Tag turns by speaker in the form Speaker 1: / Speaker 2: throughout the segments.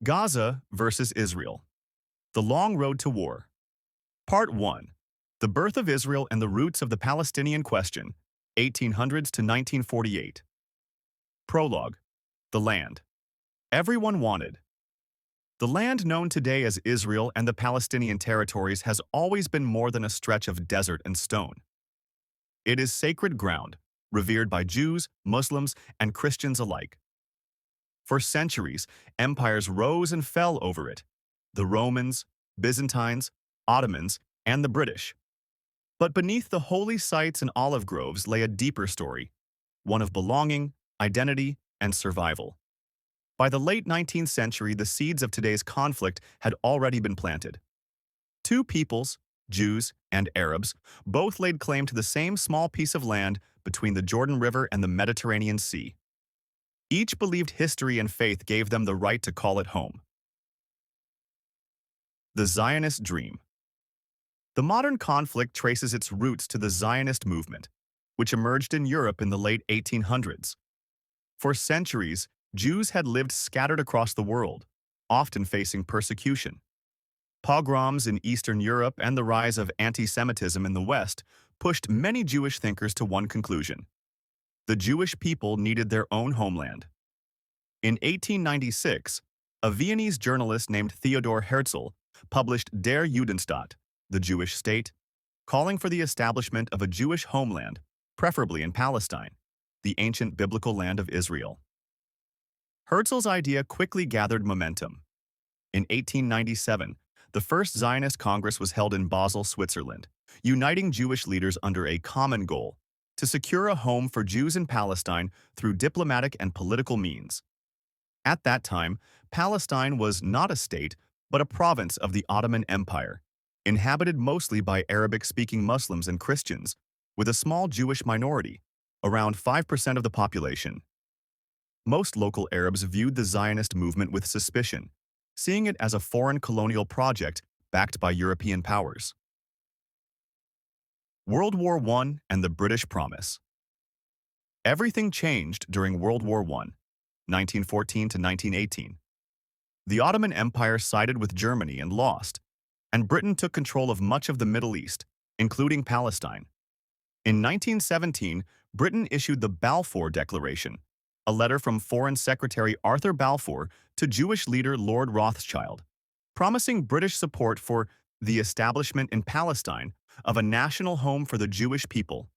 Speaker 1: Gaza versus Israel. The Long Road to War. Part 1. The Birth of Israel and the Roots of the Palestinian Question, 1800s to 1948. Prologue. The Land. Everyone wanted. The land known today as Israel and the Palestinian territories has always been more than a stretch of desert and stone. It is sacred ground, revered by Jews, Muslims, and Christians alike. For centuries, empires rose and fell over it: the Romans, Byzantines, Ottomans, and the British. But beneath the holy sites and olive groves lay a deeper story, one of belonging, identity, and survival. By the late 19th century, the seeds of today's conflict had already been planted. Two peoples, Jews and Arabs, both laid claim to the same small piece of land between the Jordan River and the Mediterranean Sea. Each believed history and faith gave them the right to call it home. The Zionist Dream. The modern conflict traces its roots to the Zionist movement, which emerged in Europe in the late 1800s. For centuries, Jews had lived scattered across the world, often facing persecution. Pogroms in Eastern Europe and the rise of anti-Semitism in the West pushed many Jewish thinkers to one conclusion: the Jewish people needed their own homeland. In 1896, a Viennese journalist named Theodor Herzl published Der Judenstaat, the Jewish state, calling for the establishment of a Jewish homeland, preferably in Palestine, the ancient biblical land of Israel. Herzl's idea quickly gathered momentum. In 1897, the first Zionist Congress was held in Basel, Switzerland, uniting Jewish leaders under a common goal: to secure a home for Jews in Palestine through diplomatic and political means. At that time, Palestine was not a state, but a province of the Ottoman Empire, inhabited mostly by Arabic-speaking Muslims and Christians, with a small Jewish minority, around 5% of the population. Most local Arabs viewed the Zionist movement with suspicion, seeing it as a foreign colonial project backed by European powers. World War I and the British Promise. Everything changed during World War I, 1914 to 1918. The Ottoman Empire sided with Germany and lost, and Britain took control of much of the Middle East, including Palestine. In 1917, Britain issued the Balfour Declaration, a letter from Foreign Secretary Arthur Balfour to Jewish leader Lord Rothschild, promising British support for the establishment in Palestine of a national home for the Jewish people.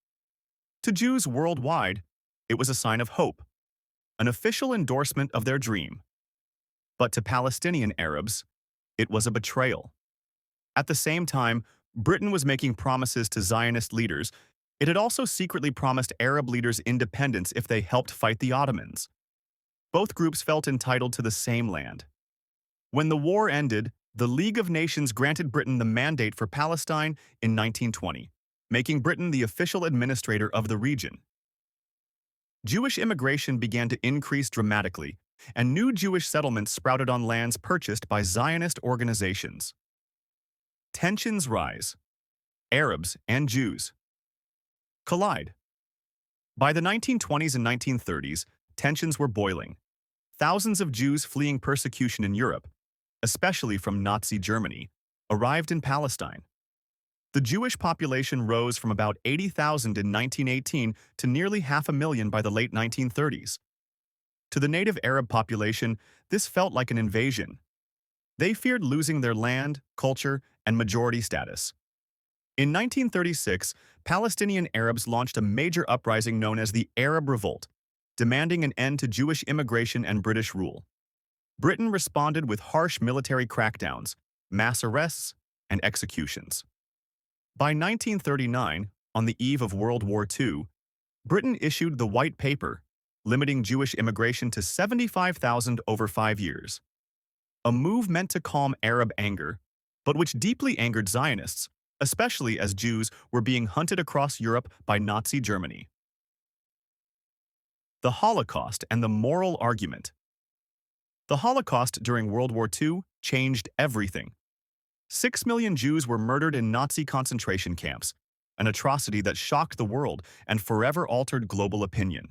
Speaker 1: To Jews worldwide, it was a sign of hope, an official endorsement of their dream. But to Palestinian Arabs, it was a betrayal. At the same time, Britain was making promises to Zionist leaders. It had also secretly promised Arab leaders independence if they helped fight the Ottomans. Both groups felt entitled to the same land. When the war ended, the League of Nations granted Britain the mandate for Palestine in 1920, making Britain the official administrator of the region. Jewish immigration began to increase dramatically, and new Jewish settlements sprouted on lands purchased by Zionist organizations. Tensions rise. Arabs and Jews collide. By the 1920s and 1930s, tensions were boiling. Thousands of Jews fleeing persecution in Europe, especially from Nazi Germany, arrived in Palestine. The Jewish population rose from about 80,000 in 1918 to nearly 500,000 by the late 1930s. To the native Arab population, this felt like an invasion. They feared losing their land, culture, and majority status. In 1936, Palestinian Arabs launched a major uprising known as the Arab Revolt, demanding an end to Jewish immigration and British rule. Britain responded with harsh military crackdowns, mass arrests, and executions. By 1939, on the eve of World War II, Britain issued the White Paper, limiting Jewish immigration to 75,000 over 5 years. A move meant to calm Arab anger, but which deeply angered Zionists, especially as Jews were being hunted across Europe by Nazi Germany. The Holocaust and the moral argument. The Holocaust during World War II changed everything. 6 million Jews were murdered in Nazi concentration camps, an atrocity that shocked the world and forever altered global opinion.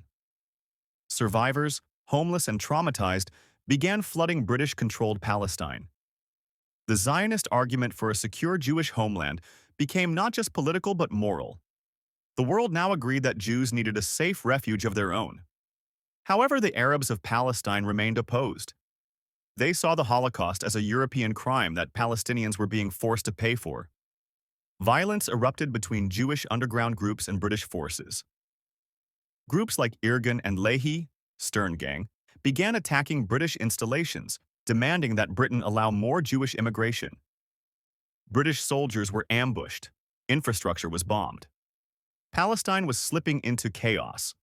Speaker 1: Survivors, homeless and traumatized, began flooding British-controlled Palestine. The Zionist argument for a secure Jewish homeland became not just political but moral. The world now agreed that Jews needed a safe refuge of their own. However, the Arabs of Palestine remained opposed. They saw the Holocaust as a European crime that Palestinians were being forced to pay for. Violence erupted between Jewish underground groups and British forces. Groups like Irgun and Leahy, Stern Gang, began attacking British installations, demanding that Britain allow more Jewish immigration. British soldiers were ambushed. Infrastructure was bombed. Palestine was slipping into chaos.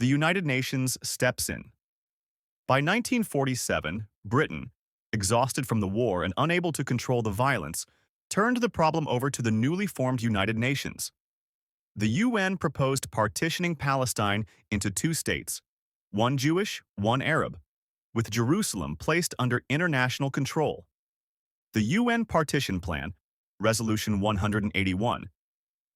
Speaker 1: The United Nations steps in. By 1947, Britain, exhausted from the war and unable to control the violence, turned the problem over to the newly formed United Nations. The UN proposed partitioning Palestine into two states, one Jewish, one Arab, with Jerusalem placed under international control. The UN Partition Plan, Resolution 181,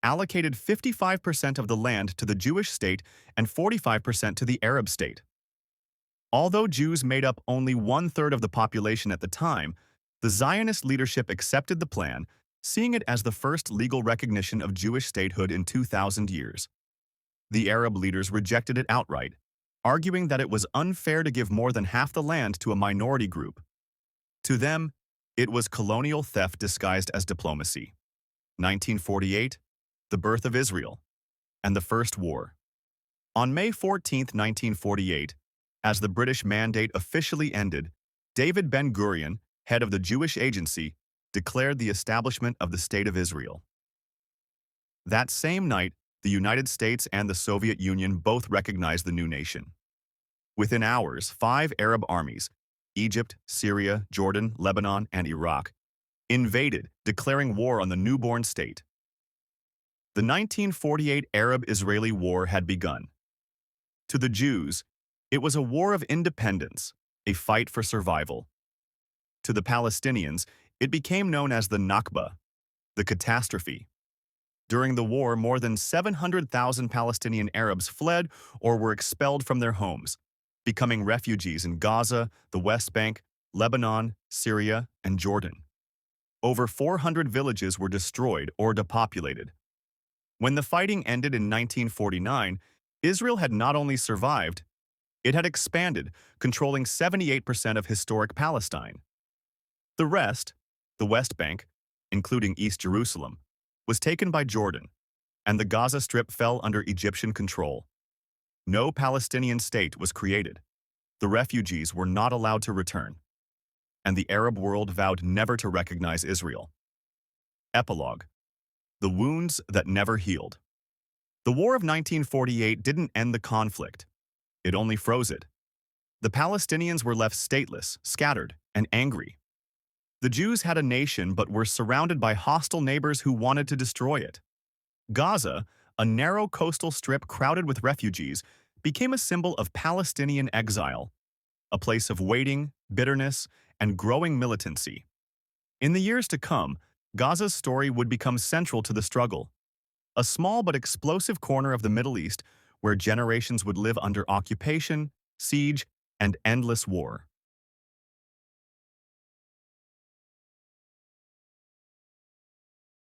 Speaker 1: allocated 55% of the land to the Jewish state and 45% to the Arab state. Although Jews made up only one-third of the population at the time, the Zionist leadership accepted the plan, seeing it as the first legal recognition of Jewish statehood in 2,000 years. The Arab leaders rejected it outright, arguing that it was unfair to give more than half the land to a minority group. To them, it was colonial theft disguised as diplomacy. 1948, the birth of Israel, and the First War. On May 14, 1948, as the British mandate officially ended, David Ben-Gurion, head of the Jewish Agency, declared the establishment of the State of Israel. That same night, the United States and the Soviet Union both recognized the new nation. Within hours, 5 Arab armies, Egypt, Syria, Jordan, Lebanon, and Iraq, invaded, declaring war on the newborn state. The 1948 Arab-Israeli War had begun. To the Jews, it was a war of independence, a fight for survival. To the Palestinians, it became known as the Nakba, the catastrophe. During the war, more than 700,000 Palestinian Arabs fled or were expelled from their homes, becoming refugees in Gaza, the West Bank, Lebanon, Syria, and Jordan. Over 400 villages were destroyed or depopulated. When the fighting ended in 1949, Israel had not only survived, it had expanded, controlling 78% of historic Palestine. The rest, the West Bank, including East Jerusalem, was taken by Jordan, and the Gaza Strip fell under Egyptian control. No Palestinian state was created. The refugees were not allowed to return, and the Arab world vowed never to recognize Israel. Epilogue: the wounds that never healed. The War of 1948 didn't end the conflict. It only froze it. The Palestinians were left stateless, scattered, and angry. The Jews had a nation but were surrounded by hostile neighbors who wanted to destroy it. Gaza, a narrow coastal strip crowded with refugees, became a symbol of Palestinian exile, a place of waiting, bitterness, and growing militancy. In the years to come, Gaza's story would become central to the struggle, a small but explosive corner of the Middle East where generations would live under occupation, siege, and endless war.